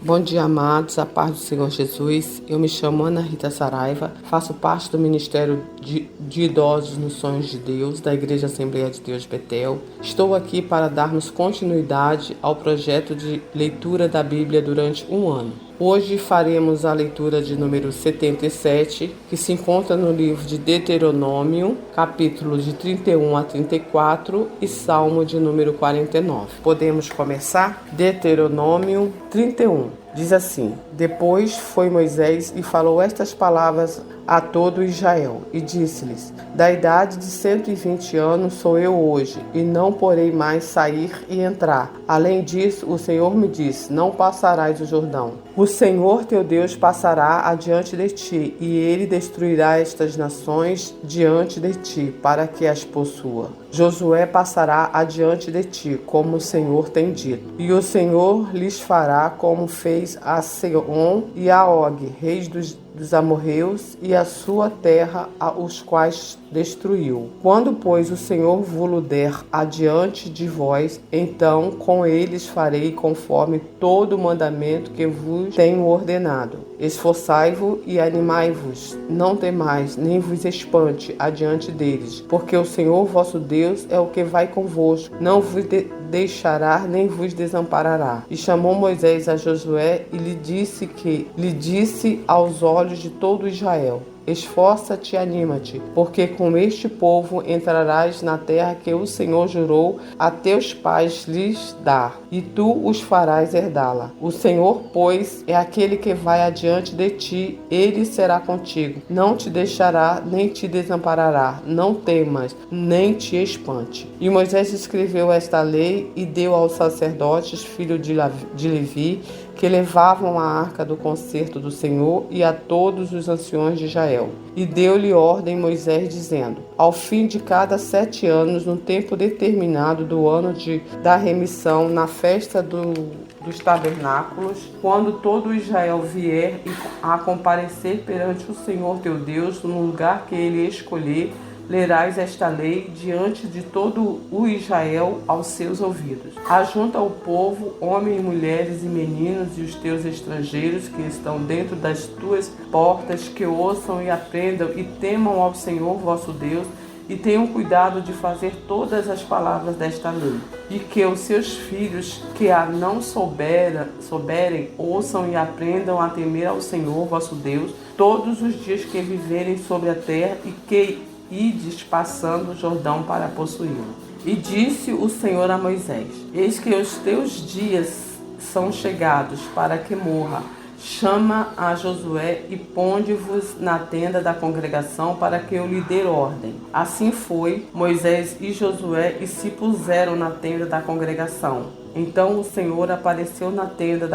Bom dia, amados, a paz do Senhor Jesus. Eu me chamo Ana Rita Saraiva, faço parte do Ministério de Idosos nos Sonhos de Deus, da Igreja Assembleia de Deus Betel. Estou aqui para darmos continuidade ao projeto de leitura da Bíblia durante um ano. Hoje faremos a leitura de número 77, que se encontra no livro de Deuteronômio, capítulo de 31 a 34 e Salmo de número 49. Podemos começar? Deuteronômio 31. Diz assim: Depois foi Moisés e falou estas palavras a todo Israel, e disse-lhes: Da idade de 120 anos sou eu hoje, e não porei mais sair e entrar. Além disso, o Senhor me disse: Não passarás o Jordão. O Senhor teu Deus passará adiante de ti, e ele destruirá estas nações diante de ti, para que as possua. Josué passará adiante de ti, como o Senhor tem dito. E o Senhor lhes fará como fez a Sehon e a Og, reis dos amorreus, e a sua terra, os quais destruiu. Quando, pois, o Senhor vos der adiante de vós, então com eles farei conforme todo o mandamento que vos tenho ordenado. Esforçai-vos e animai-vos, não temais, nem vos espante adiante deles, porque o Senhor vosso Deus é o que vai convosco, não vos deixará nem vos desamparará. E chamou Moisés a Josué e lhe disse aos olhos de todo Israel: Esforça-te e anima-te, porque com este povo entrarás na terra que o Senhor jurou a teus pais lhes dar, e tu os farás herdá-la. O Senhor, pois, é aquele que vai adiante de ti, ele será contigo, não te deixará nem te desamparará. Não temas, nem te espante. E Moisés escreveu esta lei e deu aos sacerdotes, filhos de Levi, que levavam a arca do concerto do Senhor, e a todos os anciões de Israel. E deu-lhe ordem Moisés, dizendo: Ao fim de cada 7 anos, no tempo determinado do ano da remissão, na festa dos tabernáculos, quando todo Israel vier a comparecer perante o Senhor teu Deus, no lugar que ele escolher, lerás esta lei diante de todo o Israel aos seus ouvidos. Ajunta o povo, homens, mulheres e meninos, e os teus estrangeiros que estão dentro das tuas portas, que ouçam e aprendam e temam ao Senhor vosso Deus, e tenham cuidado de fazer todas as palavras desta lei. E que os seus filhos que a não souberem, ouçam e aprendam a temer ao Senhor vosso Deus todos os dias que viverem sobre a terra, e que ides passando o Jordão para possuí-lo. E disse o Senhor a Moisés: Eis que os teus dias são chegados para que morra. Chama a Josué e ponde-vos na tenda da congregação para que eu lhe dê ordem. Assim foi Moisés e Josué, e se puseram na tenda da congregação. Então o Senhor apareceu na tenda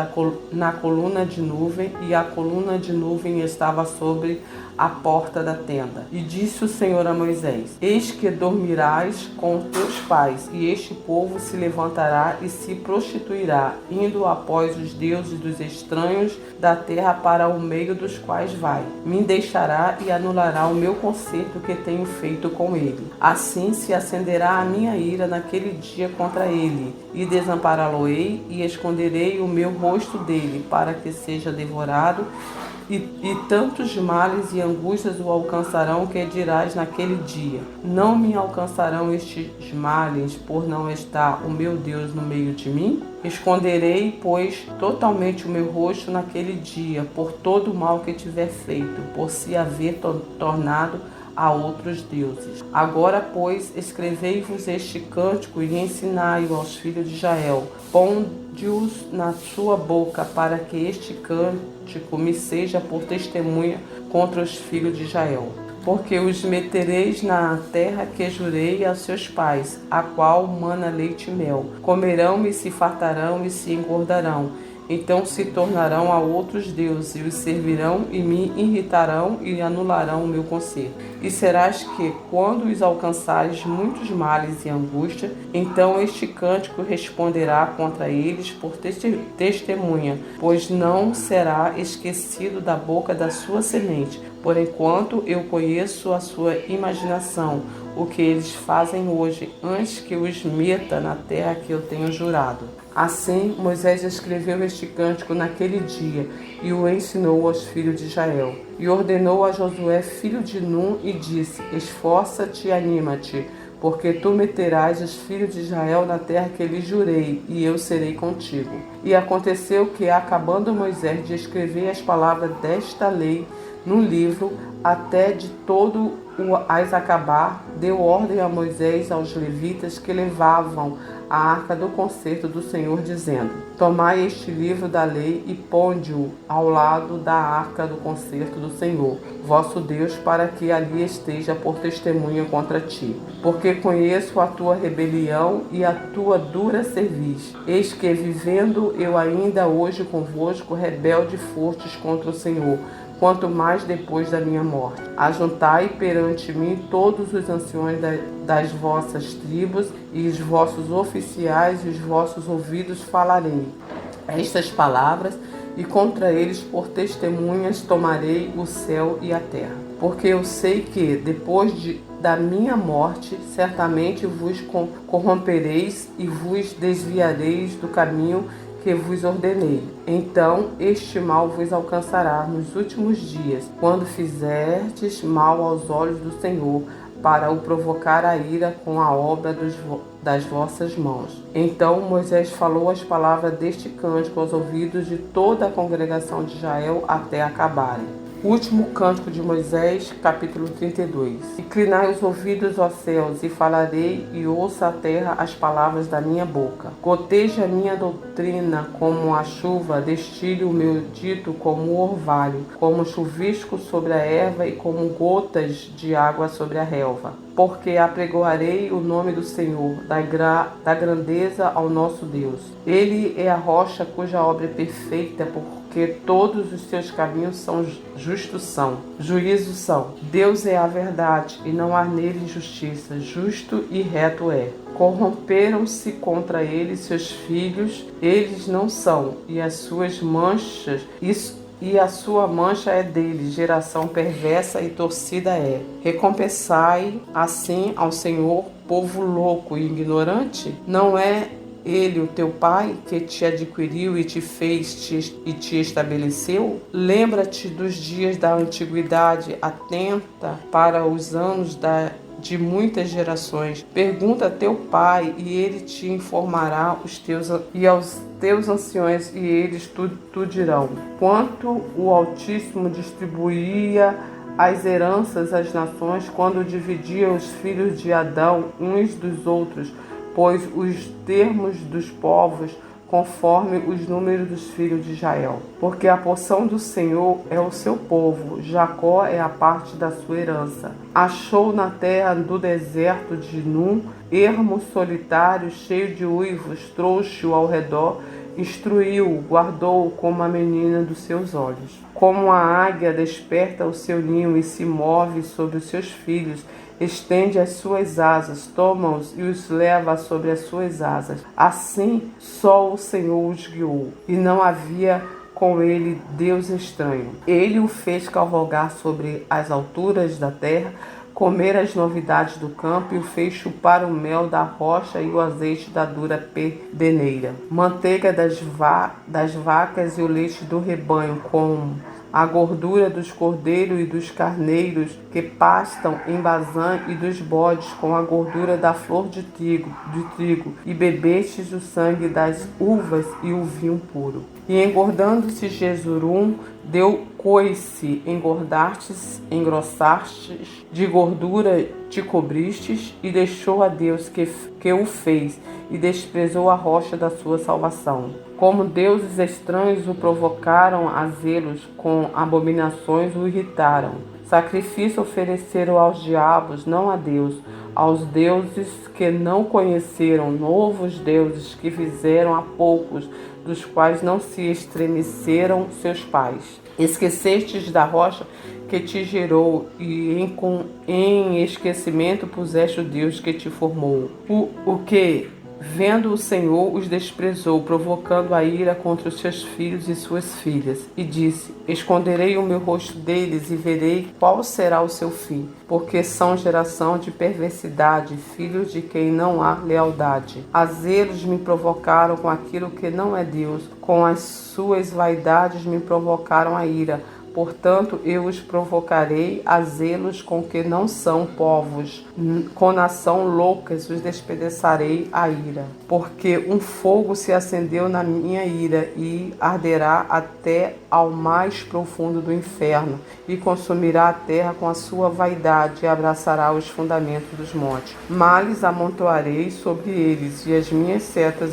na coluna de nuvem, e a coluna de nuvem estava sobre a porta da tenda. E disse o Senhor a Moisés: Eis que dormirás com teus pais, e este povo se levantará e se prostituirá, indo após os deuses dos estranhos da terra para o meio dos quais vai. Me deixará e anulará o meu concerto que tenho feito com ele. Assim se acenderá a minha ira naquele dia contra ele, e desampará-lo-ei, e esconderei o meu rosto dele, para que seja devorado, e tantos males e angústias o alcançarão, que dirás naquele dia: Não me alcançarão estes males, por não estar o meu Deus no meio de mim? Esconderei, pois, totalmente o meu rosto naquele dia, por todo o mal que tiver feito, por se haver tornado a outros deuses. Agora, pois, escrevei-vos este cântico e ensinai-o aos filhos de Israel. Ponde-os na sua boca, para que este cântico me seja por testemunha contra os filhos de Israel. Porque os metereis na terra que jurei a seus pais, a qual mana leite e mel. Comerão e se fartarão e se engordarão. Então se tornarão a outros deuses, e os servirão, e me irritarão e anularão o meu conselho. E serás que, quando os alcançares muitos males e angústia, então este cântico responderá contra eles por testemunha, pois não será esquecido da boca da sua semente. Por enquanto eu conheço a sua imaginação, o que eles fazem hoje, antes que os meta na terra que eu tenho jurado. Assim, Moisés escreveu este cântico naquele dia e o ensinou aos filhos de Israel. E ordenou a Josué, filho de Num, e disse: Esforça-te e anima-te, porque tu meterás os filhos de Israel na terra que lhes jurei, e eu serei contigo. E aconteceu que, acabando Moisés de escrever as palavras desta lei no livro, até de todo as acabar, deu ordem a Moisés aos levitas que levavam a arca do concerto do Senhor, dizendo: Tomai este livro da lei e ponde-o ao lado da arca do concerto do Senhor, vosso Deus, para que ali esteja por testemunha contra ti. Porque conheço a tua rebelião e a tua dura cerviz. Eis que, vivendo eu ainda hoje convosco, rebelde fostes contra o Senhor, quanto mais depois da minha morte. Ajuntai perante mim todos os anciões das vossas tribos, e os vossos oficiais e os vossos ouvidos falarei estas palavras, e contra eles por testemunhas tomarei o céu e a terra. Porque eu sei que, depois da minha morte, certamente vos corrompereis e vos desviareis do caminho que vos ordenei. Então este mal vos alcançará nos últimos dias, quando fizerdes mal aos olhos do Senhor, para o provocar a ira com a obra das vossas mãos. Então Moisés falou as palavras deste cântico aos ouvidos de toda a congregação de Israel até acabarem. Último cântico de Moisés, capítulo 32. Inclinai os ouvidos, ó céus, e falarei, e ouça a terra as palavras da minha boca. Goteja a minha doutrina como a chuva, destile o meu dito como o orvalho, como chuvisco sobre a erva e como gotas de água sobre a relva. Porque apregoarei o nome do Senhor, da grandeza ao nosso Deus. Ele é a rocha cuja obra é perfeita, porque todos os seus caminhos são juízos são. Deus é a verdade, e não há nele injustiça, justo e reto é. Corromperam-se contra ele seus filhos, eles não são, e as suas manchas, e a sua mancha é dele, geração perversa e torcida é. Recompensai assim ao Senhor, povo louco e ignorante? Não é ele, o teu pai, que te adquiriu e te fez e te estabeleceu? Lembra-te dos dias da antiguidade, atenta para os anos de muitas gerações. Pergunta a teu pai, e ele te informará e aos teus anciões, e eles tu dirão. Quanto o Altíssimo distribuía as heranças às nações, quando dividia os filhos de Adão uns dos outros, pois os termos dos povos conforme os números dos filhos de Israel. Porque a porção do Senhor é o seu povo, Jacó é a parte da sua herança. Achou na terra do deserto de Num, ermo solitário, cheio de uivos, trouxe-o ao redor, instruiu-o, guardou-o como a menina dos seus olhos. Como a águia desperta o seu ninho e se move sobre os seus filhos, estende as suas asas, toma-os e os leva sobre as suas asas. Assim só o Senhor os guiou, e não havia com ele Deus estranho. Ele o fez cavalgar sobre as alturas da terra, comer as novidades do campo, e o fez chupar o mel da rocha e o azeite da dura pedeneira. Manteiga das vacas e o leite do rebanho, com a gordura dos cordeiros e dos carneiros que pastam em Bazã, e dos bodes, com a gordura da flor de trigo, e bebestes o sangue das uvas e o vinho puro. E engordando-se Jesurum, deu coice, engordastes, engrossastes, de gordura te cobristes, e deixou a Deus que o fez, e desprezou a rocha da sua salvação. Como deuses estranhos o provocaram a zelos, com abominações o irritaram. Sacrifício ofereceram aos diabos, não a Deus, aos deuses que não conheceram, novos deuses que fizeram há poucos, dos quais não se estremeceram seus pais. Esquecestes da rocha que te gerou, e em esquecimento puseste o Deus que te formou. O que Vendo o Senhor, os desprezou, provocando a ira contra os seus filhos e suas filhas. E disse: Esconderei o meu rosto deles e verei qual será o seu fim. Porque são geração de perversidade, filhos de quem não há lealdade. A zelos me provocaram com aquilo que não é Deus, com as suas vaidades me provocaram a ira. Portanto, eu os provocarei a zelos com que não são povos, com nação loucas os despedaçarei a ira. Porque um fogo se acendeu na minha ira e arderá até ao mais profundo do inferno, e consumirá a terra com a sua vaidade e abraçará os fundamentos dos montes. Males amontoarei sobre eles, e as minhas setas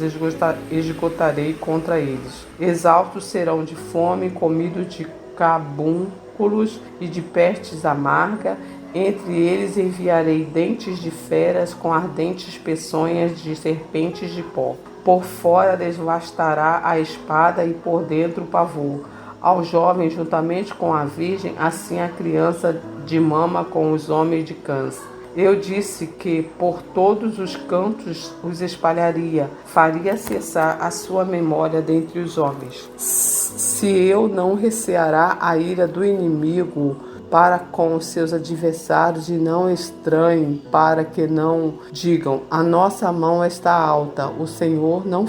esgotarei contra eles. Exaltos serão de fome, comidos de cabúnculos e de pestes amarga. Entre eles enviarei dentes de feras com ardentes peçonhas de serpentes de pó. Por fora devastará a espada e por dentro o pavor. Ao jovem juntamente com a virgem, assim a criança de mama com os homens de cãs. Eu disse que por todos os cantos os espalharia, faria cessar a sua memória dentre os homens. Se eu não receará a ira do inimigo para com os seus adversários e não estranhem, para que não digam: a nossa mão está alta, o Senhor não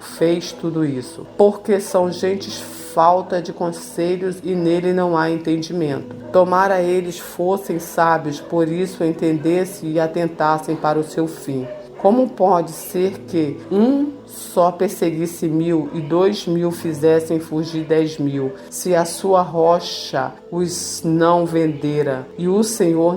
fez tudo isso. Porque são gentes falta de conselhos e nele não há entendimento. Tomara eles fossem sábios, por isso entendessem e atentassem para o seu fim. Como pode ser que um só perseguisse 1000 e 2000 fizessem fugir 10.000, se a sua rocha os não vendera e o Senhor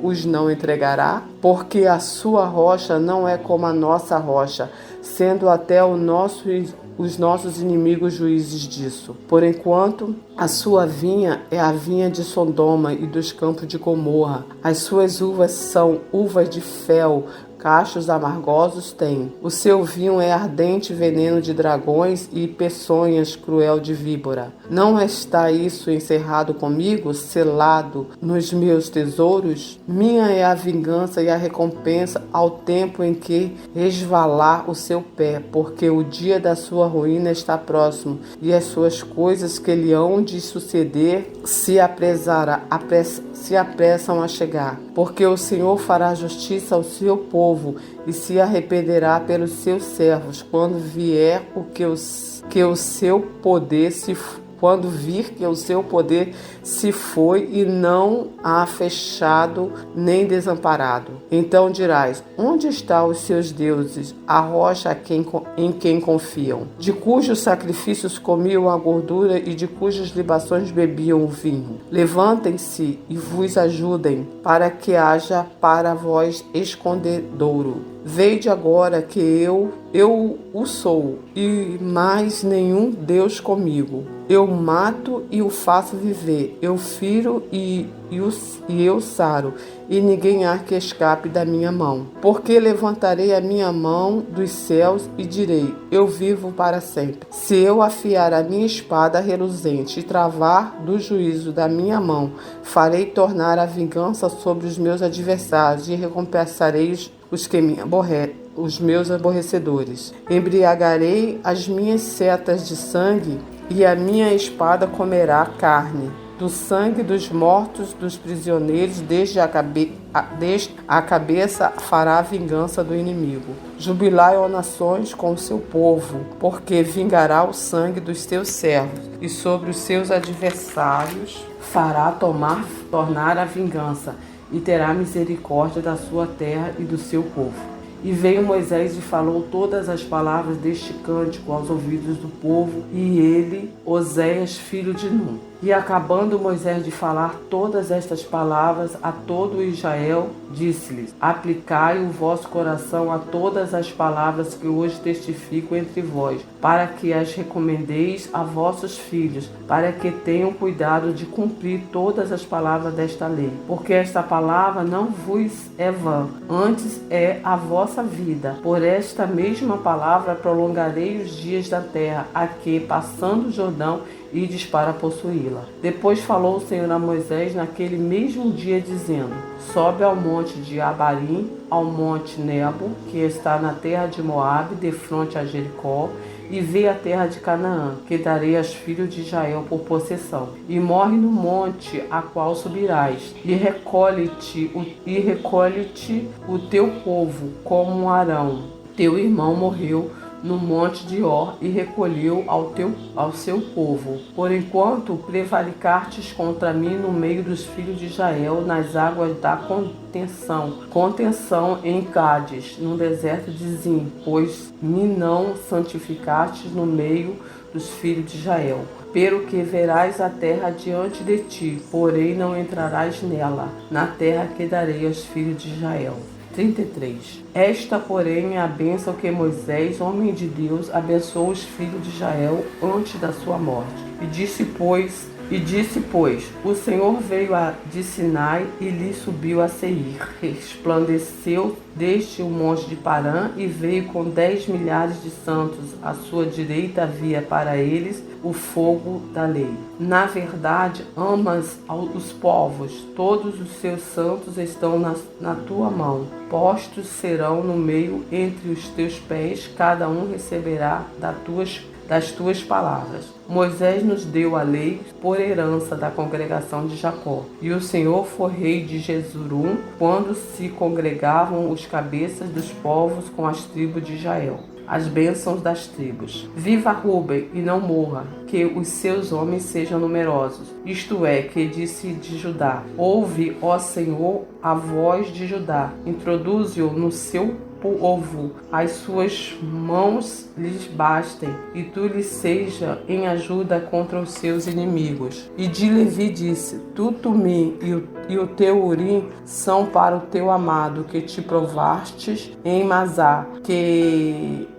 os não entregará? Porque a sua rocha não é como a nossa rocha, sendo até os nossos inimigos juízes disso. Por enquanto, a sua vinha é a vinha de Sodoma e dos campos de Gomorra. As suas uvas são uvas de fel, cachos amargosos tem. O seu vinho é ardente veneno de dragões e peçonhas cruel de víbora. Não está isso encerrado comigo, selado nos meus tesouros? Minha é a vingança e a recompensa ao tempo em que resvalar o seu pé, porque o dia da sua ruína está próximo, e as suas coisas que lhe hão de suceder se apressam a chegar. Porque o Senhor fará justiça ao seu povo e se arrependerá pelos seus servos, quando vir que o seu poder se foi e não há fechado nem desamparado. Então dirás: onde estão os seus deuses, a rocha em quem confiam? De cujos sacrifícios comiam a gordura e de cujas libações bebiam o vinho. Levantem-se e vos ajudem, para que haja para vós escondedouro. Veide agora que eu o sou, e mais nenhum Deus comigo. Eu mato e o faço viver, eu firo e eu saro, e ninguém há que escape da minha mão. Porque levantarei a minha mão dos céus e direi: eu vivo para sempre. Se eu afiar a minha espada reluzente e travar do juízo da minha mão, farei tornar a vingança sobre os meus adversários e recompensarei os meus aborrecedores. Embriagarei as minhas setas de sangue, e a minha espada comerá carne. Do sangue dos mortos, dos prisioneiros, desde a cabeça fará a vingança do inimigo. Jubilai, ó nações, com o seu povo, porque vingará o sangue dos seus servos, e sobre os seus adversários fará tornar a vingança, e terá misericórdia da sua terra e do seu povo. E veio Moisés e falou todas as palavras deste cântico aos ouvidos do povo, e ele, Oséias, filho de Num. E acabando Moisés de falar todas estas palavras a todo Israel, disse-lhes: aplicai o vosso coração a todas as palavras que hoje testifico entre vós, para que as recomendeis a vossos filhos, para que tenham cuidado de cumprir todas as palavras desta lei. Porque esta palavra não vos é vã, antes é a vossa vida. Por esta mesma palavra prolongarei os dias da terra, a que, passando o Jordão, ides para possuí-la. Depois falou o Senhor a Moisés naquele mesmo dia, dizendo: sobe ao monte de Abarim, ao monte Nebo, que está na terra de Moabe, defronte a Jericó, e vê a terra de Canaã, que darei aos filhos de Israel por possessão. E morre no monte a qual subirás, e recolhe-te o teu povo, como Arão, teu irmão, morreu no monte de Or, e recolheu ao seu povo. Por enquanto prevaricartes contra mim no meio dos filhos de Israel, nas águas da contenção em Cádiz, no deserto de Zim, pois me não santificastes no meio dos filhos de Israel. Pelo que verás a terra diante de ti, porém não entrarás nela, na terra que darei aos filhos de Israel. 33. Esta, porém, é a bênção que Moisés, homem de Deus, abençoou os filhos de Israel antes da sua morte. E disse, pois, o Senhor veio de Sinai e lhe subiu a Seir. Resplandeceu desde o monte de Parã e veio com 10 milhares de santos. À sua direita havia para eles o fogo da lei. Na verdade, amas os povos, todos os seus santos estão na tua mão. Postos serão no meio entre os teus pés, cada um receberá das tuas palavras. Moisés nos deu a lei por herança da congregação de Jacó. E o Senhor foi rei de Jesurum, quando se congregavam os cabeças dos povos com as tribos de Israel. As bênçãos das tribos. Viva Ruben e não morra, que os seus homens sejam numerosos. Isto é, que disse de Judá: ouve, ó Senhor, a voz de Judá. Introduze-o no seu povo, as suas mãos lhes bastem, e tu lhe seja em ajuda contra os seus inimigos. E de Levi disse: tu, Tumim e o teu Urim são para o teu amado, que te provastes em Masá,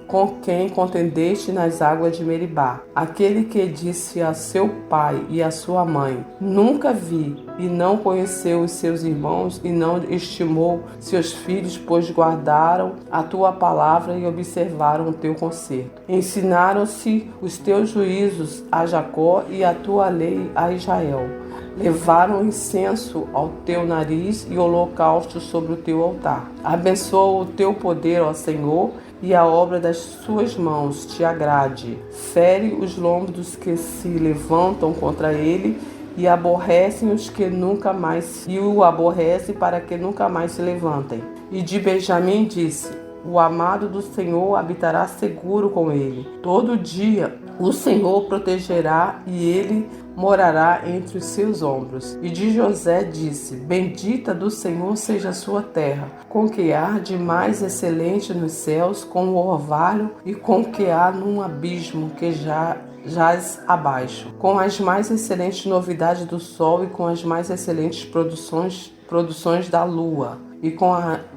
com quem contendeste nas águas de Meribá. Aquele que disse a seu pai e a sua mãe: nunca vi, e não conheceu os seus irmãos, e não estimou seus filhos, pois guardaram a tua palavra e observaram o teu conserto. Ensinaram-se os teus juízos a Jacó e a tua lei a Israel. Levaram incenso ao teu nariz e holocausto sobre o teu altar. Abençoa o teu poder, ó Senhor, e a obra das suas mãos te agrade. Fere os lombos dos que se levantam contra ele, e aborrecem os que nunca mais o aborrece, para que nunca mais se levantem. E de Benjamim disse: o amado do Senhor habitará seguro com ele. Todo dia o Senhor protegerá, e ele morará entre os seus ombros. E de José disse: bendita do Senhor seja a sua terra, com que há de mais excelente nos céus, com o orvalho, e com que há num abismo que jaz abaixo, com as mais excelentes novidades do sol, e com as mais excelentes produções da lua, e com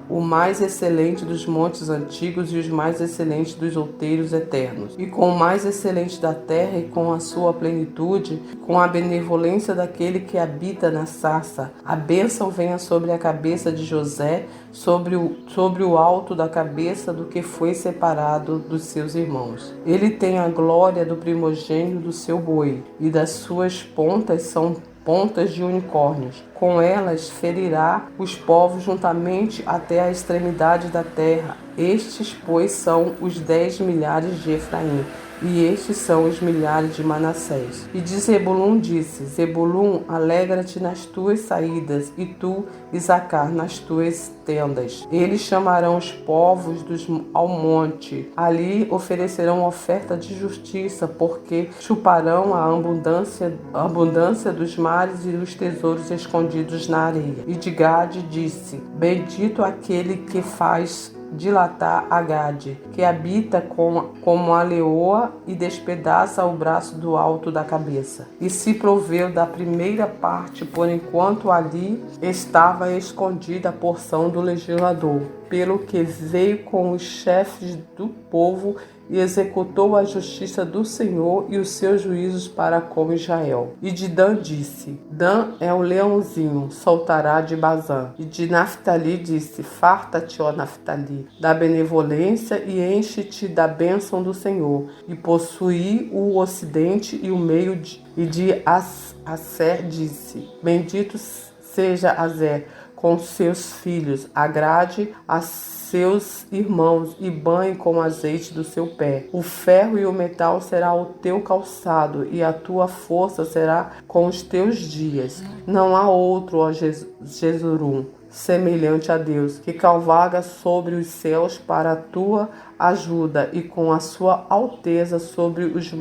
o mais excelente dos montes antigos, e os mais excelentes dos outeiros eternos, e com o mais excelente da terra, e com a sua plenitude, com a benevolência daquele que habita na sarça. A bênção venha sobre a cabeça de José, sobre o alto da cabeça do que foi separado dos seus irmãos. Ele tem a glória do primogênito do seu boi, e das suas pontas são pontas de unicórnios. Com elas ferirá os povos juntamente até a extremidade da terra. Estes, pois, são os 10 milhares de Efraim, e estes são os milhares de Manassés. E de Zebulun disse: Zebulun, alegra-te nas tuas saídas, e tu, Isacar, nas tuas tendas. Eles chamarão os povos ao monte. Ali oferecerão oferta de justiça, porque chuparão a abundância dos mares e dos tesouros escondidos na areia. E de Gade disse: bendito aquele que faz dilatar a Gade, que habita como a leoa e despedaça o braço do alto da cabeça. E se proveu da primeira parte, por enquanto ali estava escondida a porção do legislador. pelo que veio com os chefes do povo e executou a justiça do Senhor e os seus juízos para com Israel. E de Dan disse: Dan é o leãozinho, soltará de Bazã. E de Naftali disse: farta-te, ó Naftali, da benevolência e enche-te da bênção do Senhor. E possui o ocidente e o meio e de Aser disse: bendito seja Aser com seus filhos, agrade a seus irmãos e banhe com azeite do seu pé. O ferro e o metal será o teu calçado e a tua força será com os teus dias. Não há outro, ó Jesurum, semelhante a Deus, que cavalga sobre os céus para a tua ajuda e com a sua alteza sobre os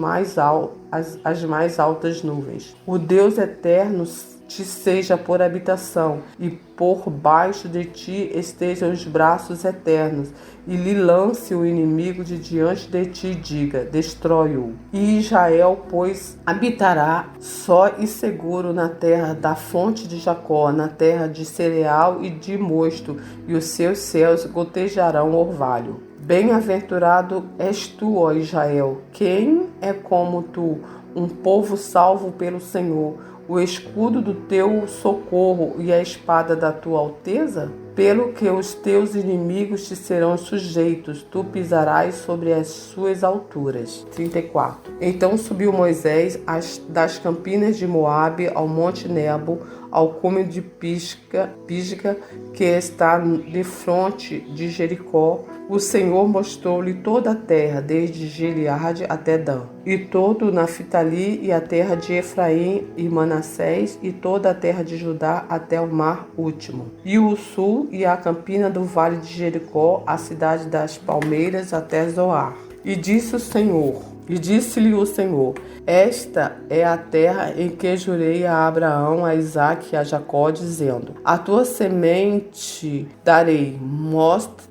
as mais altas nuvens. O Deus eterno te seja por habitação, e por baixo de ti estejam os braços eternos, e lhe lance o inimigo de diante de ti, e diga: destrói-o. E Israel, pois, habitará só e seguro na terra da fonte de Jacó, na terra de cereal e de mosto, e os seus céus gotejarão orvalho. Bem-aventurado és tu, ó Israel, quem é como tu, um povo salvo pelo Senhor, o escudo do teu socorro e a espada da tua alteza? Pelo que os teus inimigos te serão sujeitos, tu pisarás sobre as suas alturas. 34. Então subiu Moisés das campinas de Moabe ao monte Nebo, ao cume de Pisga, que está defronte de Jericó. O Senhor mostrou-lhe toda a terra, desde Gileade até Dan, e todo Naftali, e a terra de Efraim e Manassés, e toda a terra de Judá até o mar último, e o sul, e a campina do vale de Jericó, a cidade das palmeiras até Zoar. E disse-lhe o Senhor: esta é a terra em que jurei a Abraão, a Isaque e a Jacó, dizendo: a tua semente darei,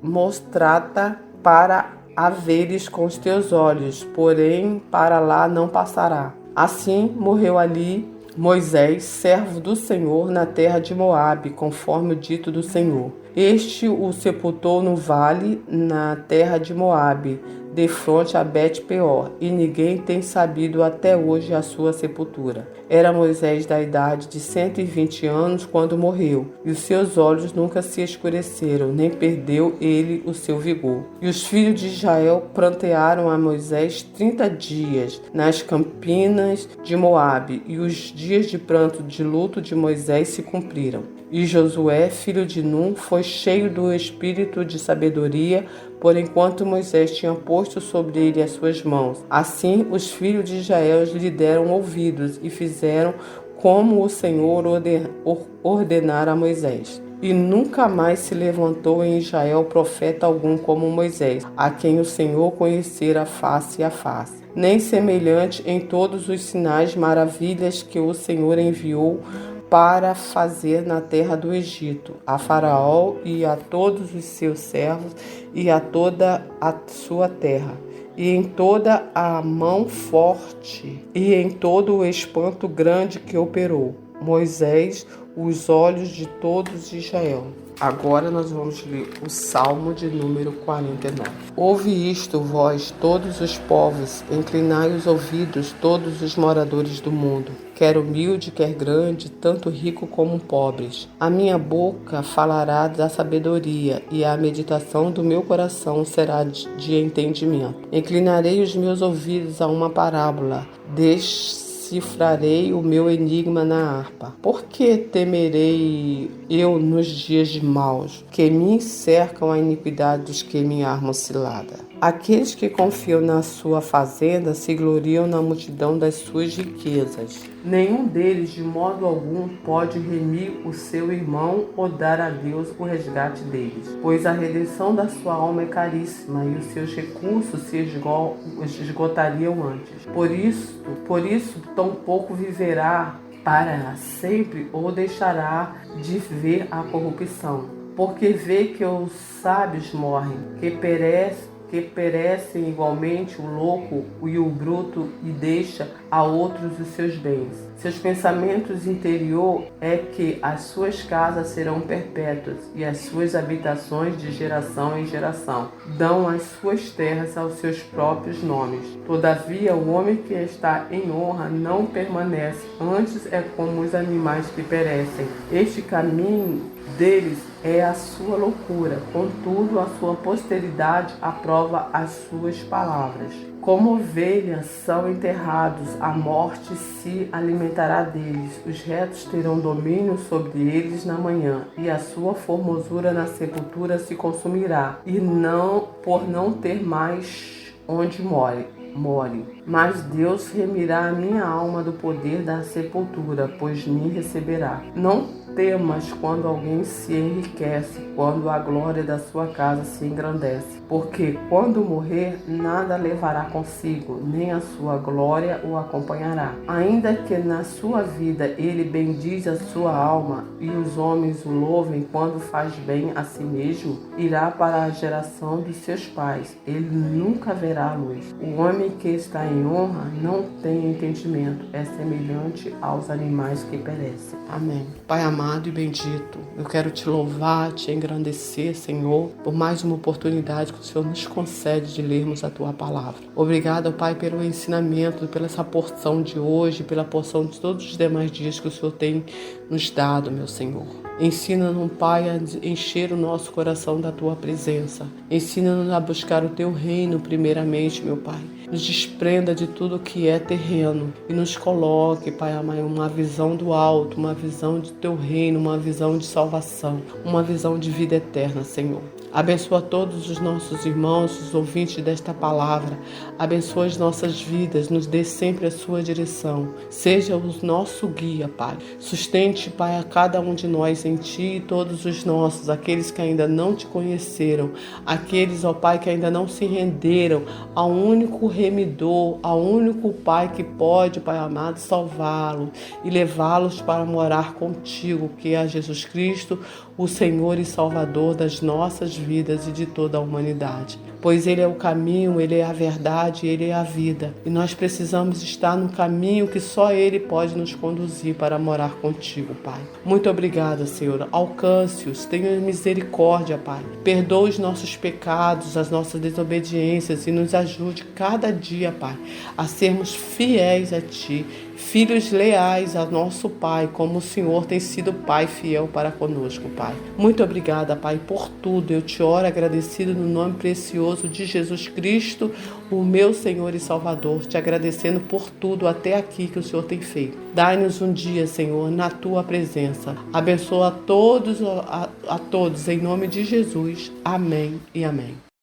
mostra-ta para a veres com os teus olhos, porém para lá não passará. Assim morreu ali Moisés, servo do Senhor, na terra de Moabe, conforme o dito do Senhor. Este o sepultou no vale, na terra de Moabe, defronte a Bet-peor, e ninguém tem sabido até hoje a sua sepultura. Era Moisés da idade de 120 anos quando morreu, e os seus olhos nunca se escureceram, nem perdeu ele o seu vigor. E os filhos de Israel prantearam a Moisés 30 dias nas campinas de Moabe, e os dias de pranto de luto de Moisés se cumpriram. E Josué, filho de Num, foi cheio do espírito de sabedoria, por enquanto Moisés tinha posto sobre ele as suas mãos. Assim, os filhos de Israel lhe deram ouvidos e fizeram como o Senhor ordenara a Moisés. E nunca mais se levantou em Israel profeta algum como Moisés, a quem o Senhor conhecera face a face, nem semelhante em todos os sinais maravilhas que o Senhor enviou para fazer na terra do Egito, a Faraó e a todos os seus servos e a toda a sua terra, e em toda a mão forte e em todo o espanto grande que operou Moisés os olhos de todos de Israel. Agora nós vamos ler o Salmo de número 49. Ouve isto, vós, todos os povos, inclinai os ouvidos, todos os moradores do mundo, quer humilde, quer grande, tanto rico como pobres. A minha boca falará da sabedoria, e a meditação do meu coração será de entendimento. Inclinarei os meus ouvidos a uma parábola, decifrarei o meu enigma na harpa. Por que temerei eu nos dias de maus, que me cercam a iniquidade dos que me armam cilada? Aqueles que confiam na sua fazenda se gloriam na multidão das suas riquezas. Nenhum deles, de modo algum, pode remir o seu irmão ou dar a Deus o resgate deles, pois a redenção da sua alma é caríssima e os seus recursos se esgotariam antes. Por isso, tampouco viverá para sempre ou deixará de ver a corrupção. Porque vê que os sábios morrem, que que perecem igualmente o louco e o bruto e deixa a outros os seus bens. Seus pensamentos interior é que as suas casas serão perpétuas e as suas habitações de geração em geração. Dão as suas terras aos seus próprios nomes. Todavia, o homem que está em honra não permanece, antes é como os animais que perecem. Este caminho deles é a sua loucura, contudo a sua posteridade aprova as suas palavras. Como ovelhas são enterrados, a morte se alimentará deles. Os retos terão domínio sobre eles na manhã, e a sua formosura na sepultura se consumirá, e por não ter mais onde more. Mas Deus remirá a minha alma do poder da sepultura, pois me receberá. Não temas quando alguém se enriquece, quando a glória da sua casa se engrandece, porque quando morrer, nada levará consigo, nem a sua glória o acompanhará. Ainda que na sua vida ele bendize a sua alma e os homens o louvem quando faz bem a si mesmo, irá para a geração dos seus pais. Ele nunca verá a luz. O homem que está em honra não tem entendimento, é semelhante aos animais que perecem. Amém. Pai amado e bendito, eu quero te louvar, te engrandecer, Senhor, por mais uma oportunidade que o Senhor nos concede de lermos a Tua Palavra. Obrigada, Pai, pelo ensinamento, pela essa porção de hoje, pela porção de todos os demais dias que o Senhor tem nos dado, meu Senhor. Ensina-nos, Pai, a encher o nosso coração da Tua presença. Ensina-nos a buscar o Teu reino primeiramente, meu Pai. Nos desprenda de tudo que é terreno e nos coloque, Pai amado, uma visão do alto, uma visão de Teu reino, uma visão de salvação, uma visão de vida eterna, Senhor. Abençoa todos os nossos irmãos, os ouvintes desta palavra. Abençoa as nossas vidas, nos dê sempre a sua direção. Seja o nosso guia, Pai. Sustente, Pai, a cada um de nós em Ti e todos os nossos, aqueles que ainda não Te conheceram, aqueles, ó Pai, que ainda não se renderam ao único remidor, ao único Pai que pode, Pai amado, salvá-los e levá-los para morar contigo, que é Jesus Cristo, o Senhor e Salvador das nossas vidas e de toda a humanidade. Pois Ele é o caminho, Ele é a verdade, Ele é a vida. E nós precisamos estar no caminho que só Ele pode nos conduzir para morar contigo, Pai. Muito obrigada, Senhor. Alcance-os, tenha misericórdia, Pai. Perdoa os nossos pecados, as nossas desobediências e nos ajude cada dia, Pai, a sermos fiéis a Ti, filhos leais a nosso Pai, como o Senhor tem sido Pai fiel para conosco, Pai. Muito obrigada, Pai, por tudo. Eu te oro agradecido no nome precioso de Jesus Cristo, o meu Senhor e Salvador, te agradecendo por tudo até aqui que o Senhor tem feito. Dai-nos um dia, Senhor, na Tua presença. Abençoa a todos em nome de Jesus. Amém e amém.